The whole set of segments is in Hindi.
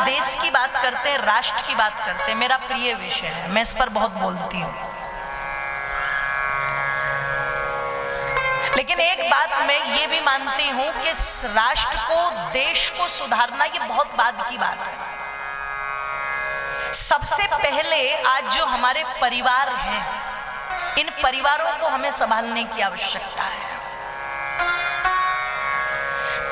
देश की बात करते हैं, राष्ट्र की बात करते हैं, मेरा प्रिय विषय है, मैं इस पर बहुत बोलती हूँ। लेकिन एक बात मैं ये भी मानती हूँ कि राष्ट्र को, देश को सुधारना ये बहुत बाद की बात है। सबसे पहले आज जो हमारे परिवार हैं, इन परिवारों को हमें संभालने की आवश्यकता है।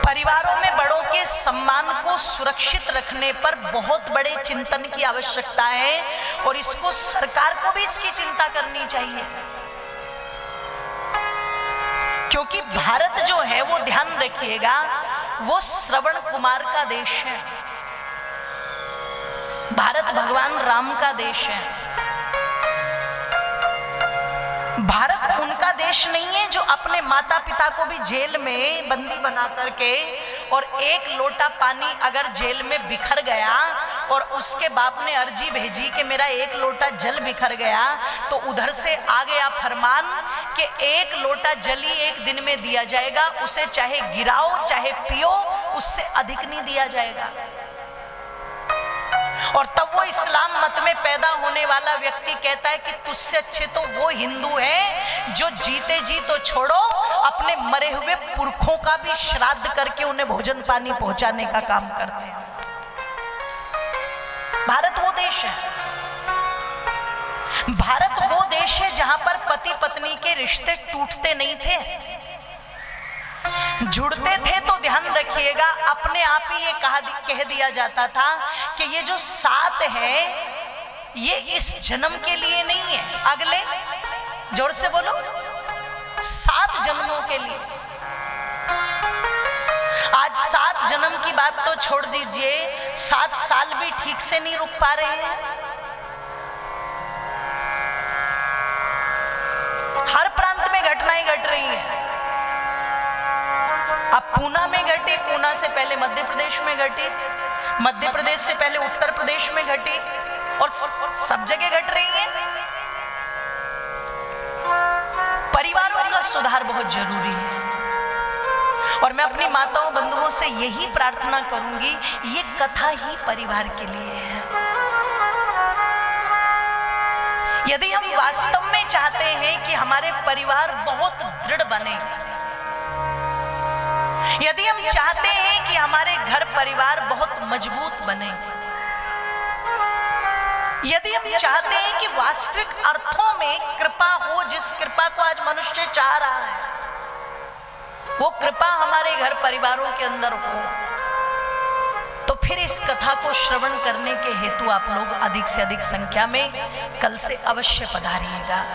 परिवारों में बड़ों के सम्मान को सुरक्षित रखने पर बहुत बड़े चिंतन की आवश्यकता है और इसको सरकार को भी इसकी चिंता करनी चाहिए, क्योंकि भारत जो है वो, ध्यान रखिएगा, वो श्रवण कुमार का देश है। भारत भगवान राम का देश है। भारत उनका देश नहीं है जो अपने माता पिता को भी जेल में बंदी बना करके, और एक लोटा पानी अगर जेल में बिखर गया और उसके बाप ने अर्जी भेजी कि मेरा एक लोटा जल बिखर गया, तो उधर से आ गया फरमान कि एक लोटा जल ही एक दिन में दिया जाएगा, उसे चाहे गिराओ चाहे पियो, उससे अधिक नहीं दिया जाएगा। और तब वो इस्लाम मत में पैदा होने वाला व्यक्ति कहता है कि तुझसे अच्छे तो वो हिंदू हैं जो जीते जी तो छोड़ो, अपने मरे हुए पुरखों का भी श्राद्ध करके उन्हें भोजन पानी पहुंचाने का काम करते हैं। भारत वो देश है, भारत वो देश है जहां पर पति पत्नी के रिश्ते टूटते नहीं थे, जुड़ते थे। तो ध्यान रखिएगा, अपने आप ही ये कह दिया जाता था कि ये जो साथ है ये इस जन्म के लिए नहीं है, अगले, जोर से बोलो, 7 जन्मों के लिए। आज 7 जन्म की बात तो छोड़ दीजिए, 7 साल भी ठीक से नहीं रुक पा रहे हैं। हर प्रांत में घटनाएं घट रही है। अब पूना में घटी, पूना से पहले मध्य प्रदेश में घटी, मध्य प्रदेश से पहले उत्तर प्रदेश में घटी, और सब जगह घट रही है। परिवारों का सुधार बहुत जरूरी है और मैं अपनी माताओं बंधुओं से यही प्रार्थना करूंगी, ये कथा ही परिवार के लिए है। यदि हम वास्तव में चाहते हैं कि हमारे परिवार बहुत दृढ़ बने, यदि हम चाहते हैं कि हमारे घर परिवार बहुत मजबूत बने, यदि हम चाहते हैं कि वास्तविक अर्थों में कृपा हो, जिस कृपा को आज मनुष्य चाह रहा है, वो कृपा हमारे घर परिवारों के अंदर हो, तो फिर इस कथा को श्रवण करने के हेतु आप लोग अधिक से अधिक संख्या में कल से अवश्य पधारिएगा।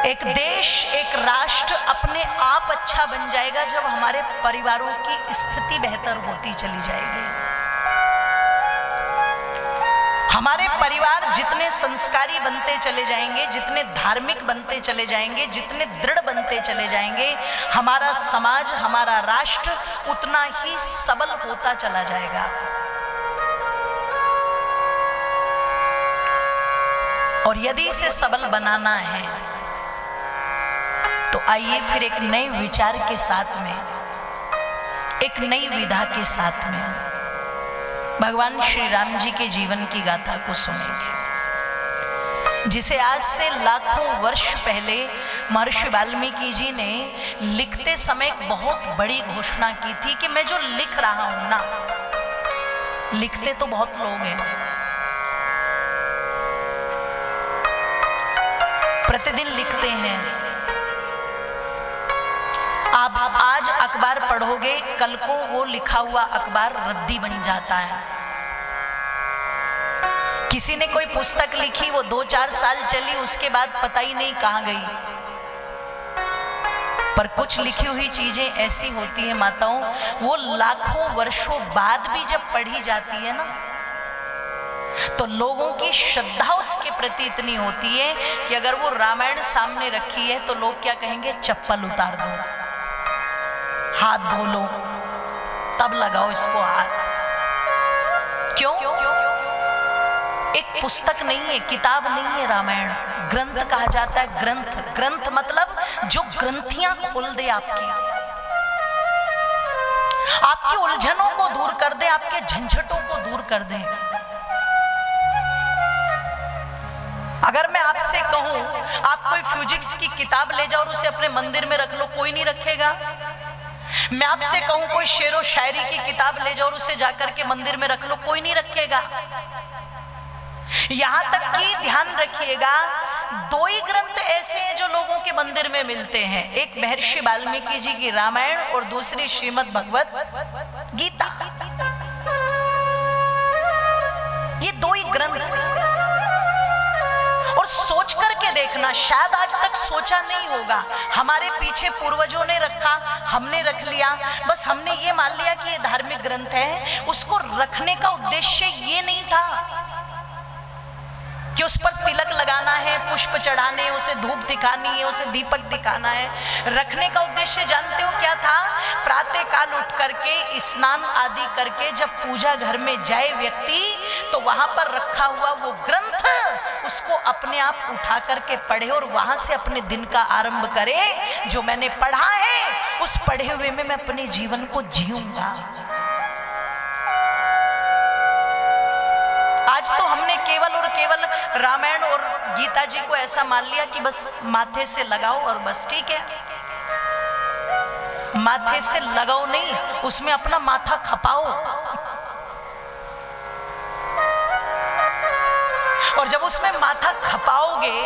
एक देश, एक राष्ट्र अपने आप अच्छा बन जाएगा जब हमारे परिवारों की स्थिति बेहतर होती चली जाएगी। हमारे परिवार जितने संस्कारी बनते चले जाएंगे, जितने धार्मिक बनते चले जाएंगे, जितने दृढ़ बनते चले जाएंगे, हमारा समाज, हमारा राष्ट्र उतना ही सबल होता चला जाएगा। और यदि इसे सबल बनाना है तो आइए फिर एक नए विचार के साथ में, एक नई विधा के साथ में भगवान श्री राम जी के जीवन की गाथा को सुनेंगे, जिसे आज से लाखों वर्ष पहले महर्षि वाल्मीकि जी ने लिखते समय एक बहुत बड़ी घोषणा की थी कि मैं जो लिख रहा हूं ना, लिखते तो बहुत लोग हैं, प्रतिदिन लिखते हैं। आप आज अखबार पढ़ोगे, कल को वो लिखा हुआ अखबार रद्दी बन जाता है। किसी ने कोई पुस्तक लिखी, वो 2-4 साल चली, उसके बाद पता ही नहीं कहाँ गई। पर कुछ लिखी हुई चीजें ऐसी होती हैं माताओं, वो लाखों वर्षों बाद भी जब पढ़ी जाती है ना, तो लोगों की श्रद्धा उसके प्रति इतनी होती है कि अगर वो रामायण सामने रखी है तो लोग क्या कहेंगे, चप्पल उतार दो, हाथ धो लो, तब लगाओ इसको हाथ। क्यों? एक पुस्तक नहीं है, किताब नहीं है रामायण, ग्रंथ कहा जाता है। ग्रंथ, ग्रंथ मतलब जो ग्रंथियां खोल दे आपकी। आपकी उलझनों को दूर कर दे, आपके झंझटों को दूर कर दे। अगर मैं आपसे कहूं आप कोई फिजिक्स की किताब ले जाओ और उसे अपने मंदिर में रख लो, कोई नहीं रखेगा। मैं आपसे कहूं कोई शेरो शायरी की किताब ले जाओ और उसे जाकर के मंदिर में रख लो, कोई नहीं रखेगा। यहां तक कि ध्यान रखिएगा, दो ही ग्रंथ ऐसे हैं जो लोगों के मंदिर में मिलते हैं, एक महर्षि वाल्मीकि जी की रामायण और दूसरी श्रीमद् भगवत गीता। ये दो ही ग्रंथ। और सोच करके देखना, शायद आज तक सोचा नहीं होगा, हमारे पीछे पूर्वजों ने रखा, हमने रख लिया, बस हमने ये मान लिया कि ये धार्मिक ग्रंथ है। उसको रखने का उद्देश्य ये नहीं था कि उस पर तिलक लगाना है, पुष्प चढ़ाने, उसे धूप दिखानी है, उसे दीपक दिखाना है। रखने का उद्देश्य जानते हो क्या था? प्रातः काल उठ करके स्नान आदि करके जब पूजा घर में जाए व्यक्ति, तो वहां पर रखा हुआ वो ग्रंथ उसको अपने आप उठा करके पढ़े और वहां से अपने दिन का आरंभ करे। जो मैंने पढ़ा है उस पढ़े हुए में मैं अपने जीवन को जीऊंगा। आज तो हमने केवल और केवल रामायण और गीता जी को ऐसा मान लिया कि बस माथे से लगाओ और बस ठीक है। माथे से लगाओ नहीं, उसमें अपना माथा खपाओ। और जब उसमें माथा खपाओगे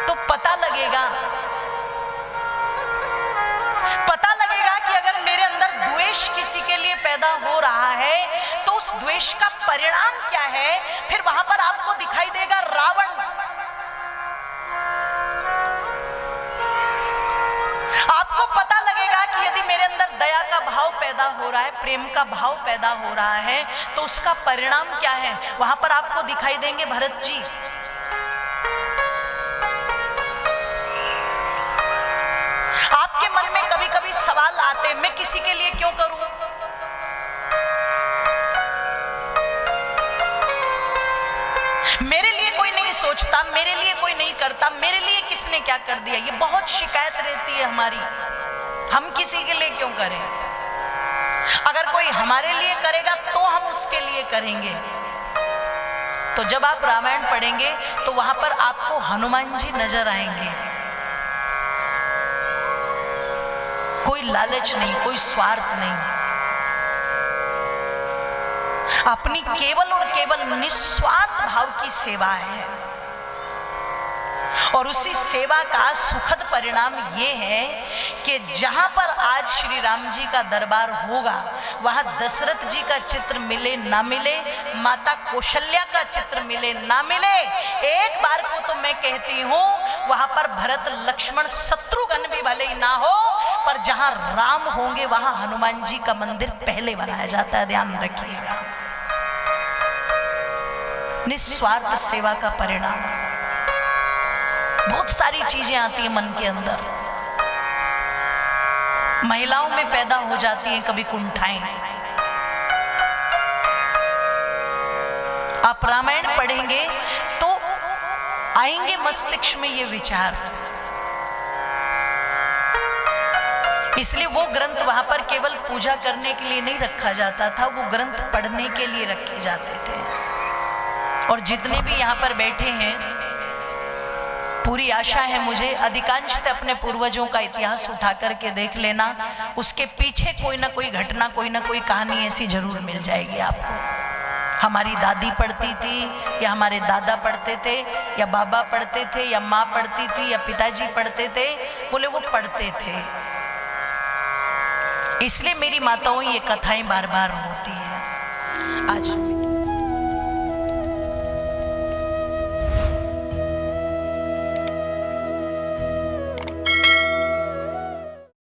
तो पता लगेगा कि अगर मेरे अंदर द्वेष किसी के लिए पैदा हो रहा है तो उस द्वेष का परिणाम क्या है। फिर वहां पर आपको दिखाई देगा रावण। आपको पता लगेगा कि यदि मेरे अंदर दया का भाव पैदा हो रहा है, प्रेम का भाव पैदा हो रहा है, तो उसका परिणाम क्या है। वहां पर आपको दिखाई देंगे भरत जी। आपके मन में कभी कभी सवाल आते, मैं किसी के लिए क्यों करूं? मेरे लिए कोई नहीं सोचता, मेरे लिए कोई नहीं करता, मेरे लिए किसने क्या कर दिया। ये बहुत शिकायत रहती है हमारी, हम किसी के लिए क्यों करें। अगर कोई हमारे लिए करेगा तो हम उसके लिए करेंगे। तो जब आप रामायण पढ़ेंगे तो वहां पर आपको हनुमान जी नजर आएंगे। कोई लालच नहीं, कोई स्वार्थ नहीं, अपनी केवल और केवल निस्वार्थ भाव की सेवा है। और उसी सेवा का सुखद परिणाम ये है कि जहां पर आज श्री राम जी का दरबार होगा, वहां दशरथ जी का चित्र मिले ना मिले, माता कौशल्या का चित्र मिले ना मिले, एक बार को तो मैं कहती हूं वहां पर भरत लक्ष्मण शत्रुघ्न भी भले ही ना हो, पर जहां राम होंगे वहां हनुमान जी का मंदिर पहले बनाया जाता है। ध्यान रखिएगा, निस्वार्थ सेवा का परिणाम। बहुत सारी चीजें आती है मन के अंदर, महिलाओं में पैदा हो जाती हैं कभी कुंठाएं। आप रामायण पढ़ेंगे तो आएंगे मस्तिष्क में ये विचार। इसलिए वो ग्रंथ वहां पर केवल पूजा करने के लिए नहीं रखा जाता था, वो ग्रंथ पढ़ने के लिए रखे जाते थे। और जितने भी यहाँ पर बैठे हैं, पूरी आशा है मुझे, अधिकांशतः अपने पूर्वजों का इतिहास उठा करके देख लेना, उसके पीछे कोई ना कोई घटना, कोई ना कोई कहानी ऐसी जरूर मिल जाएगी आपको। हमारी दादी पढ़ती थी, या हमारे दादा पढ़ते थे, या बाबा पढ़ते थे, या माँ पढ़ती थी, या पिताजी पढ़ते थे, बोले वो पढ़ते थे। इसलिए मेरी माताओं ये कथाएं बार बार होती हैं। आज